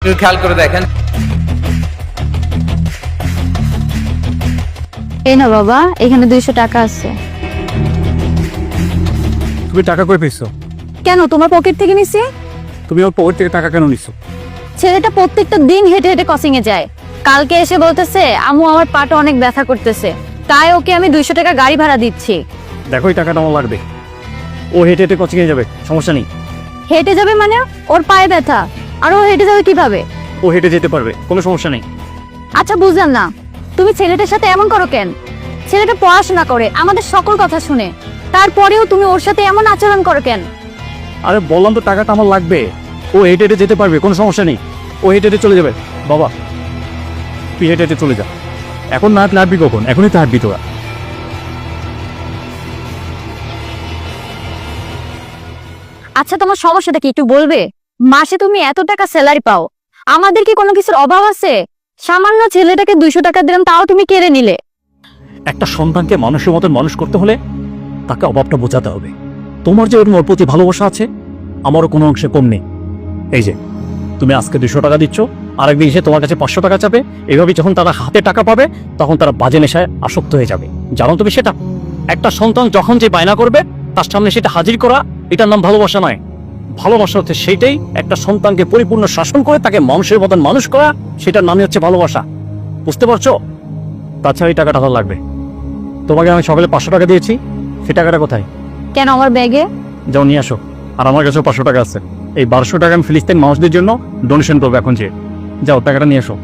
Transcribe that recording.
একটু খেয়াল করে দেখেন। এই না বাবা, এখানে 200 টাকা আছে। তুমি টাকা কই পেয়েছো? কেন, তোমার পকেট থেকে নিছি? তুমি ওর পকেট থেকে টাকা কেন নিছো? ছেলেটা প্রত্যেকটা দিন হেঁটে হেঁটে ক্রসিং এ যায়। কালকে এসে বলতেছে আম্মু আমার পাটা অনেক ব্যথা করতেছে, তাই ওকে আমি 200 টাকা গাড়ি ভাড়া দিচ্ছি। দেখো এই টাকাটা আমার লাগবে। ও হেঁটে হেঁটে কোচিং এ যাবে, সমস্যা নেই। হেঁটে যাবে মানে? ওর পায়ে ব্যথা, আর ও হেঁটে যাবে কিভাবে? ও হেঁটে যেতে পারবে, কোনো সমস্যা নেই। আচ্ছা বুঝলাম না, তুমি ছেলেটার সাথে এমন করো কেন? ছেলেটা পড়াশোনা করে, আমাদের সকল কথা শুনে, তারপরেও তুমি ওর সাথে এমন আচরণ করো কেন? আরে বললাম তো টাকাটা আমার লাগবে। ও হেঁটে হেঁটে যেতে পারবে, কোনো সমস্যা নেই। ও হেঁটে হেঁটে চলে যাবে। বাবা তুই হেঁটে হেঁটে চলে যা। এখন না হাঁটবি কখন? এখনই তো হাঁটবি তোরা। আচ্ছা তোমার সমস্যাটা কি একটু বলবে? মাসে তুমি এত টাকা স্যালারি পাও, আমাদের কি কোনো কিছুর অভাব আছে? সামান্য ছেলেটাকে 200 টাকা দিলাম, তাও তুমি কেড়ে নিলে। একটা সন্তানকে মানুষের মতন মানুষ করতে হলে তাকে অভাবটা বোঝাতে হবে। তোমার যে ওর প্রতি ভালোবাসা আছে, আমারও কোনো অংশে কম নেই। এই যে তুমি আজকে 200 টাকা দিচ্ছ, আরেকদিন এসে তোমার কাছে 500 টাকা চাবে। এইভাবে যখন তারা হাতে টাকা পাবে, তখন তারা বাজে নেশায় আসক্ত হয়ে যাবে। জানো তুমি সেটা? একটা সন্তান যখন যে বায়না করবে, তার সামনে সেটা হাজির করা, এটার নাম ভালোবাসা নয়। ভালোবাসা হচ্ছে সেইটাই, একটা সন্তানকে পরিপূর্ণ শাসন করে তাকে মানুষের মতন মানুষ করা, সেটার নামই হচ্ছে ভালোবাসা। বুঝতে পারছো? তাছাড়া এই টাকাটা ভালো লাগবে। তোমাকে আমি সকালে 500 টাকা দিয়েছি, সেই টাকাটা কোথায়? কেন, আমার ব্যাগে? যাও নিয়ে আসো। আর আমার কাছেও 500 টাকা আছে। এই 1200 টাকা আমি ফিলিস্তিন মানুষদের জন্য ডোনেশন করবো এখন। যে যাও টাকাটা নিয়ে আসো।